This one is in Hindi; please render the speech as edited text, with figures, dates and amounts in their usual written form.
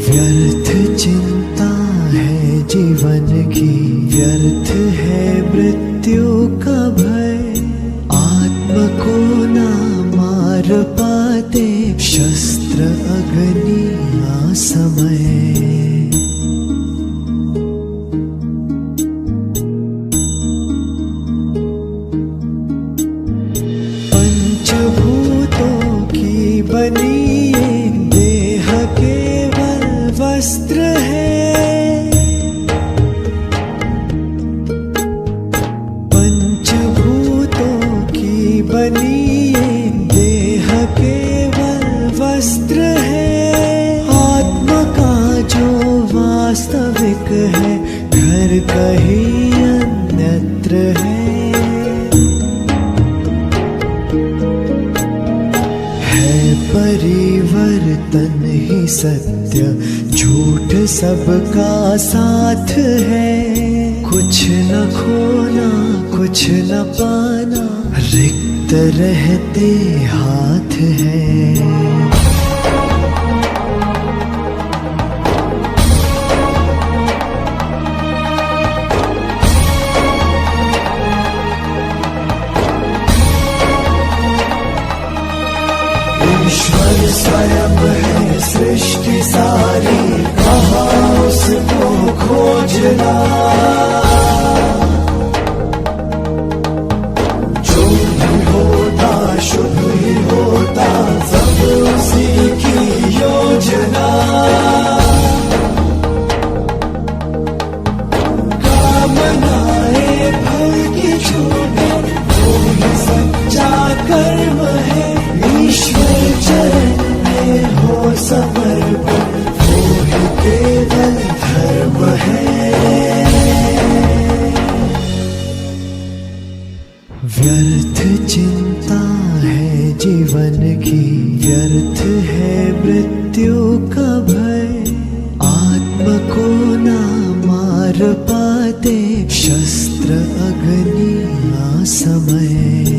व्यर्थ चिंता है जीवन की, व्यर्थ है मृत्यु का भय। आत्म को ना मार पाते शस्त्र अग्नि असमय। पंचभूतों की बनी ये देह केवल वस्त्र है। पंचभूतों की बनी ये देह केवल वस्त्र है। आत्मा का जो वास्तविक है घर कहीं अन्यत्र है। परिवर्तन ही सत्य, झूठ सबका साथ है। कुछ न खोना कुछ न पाना, रिक्त रहते हाथ है। ईश्वर स्वयं है सृष्टि सारी, कहाँ उसको खोजना। जो भी होता शुभ ही होता, सब उसी की योजना। कामनाएं भर की छूटे, वो ही सच्चा कर्म है। ईश्वर चरण में हो समर्पण, वो ही केवल धर्म है। व्यर्थ चिंता है जीवन की, व्यर्थ है मृत्यु का भय। आत्म को ना मार पाते शस्त्र अग्नि असमय।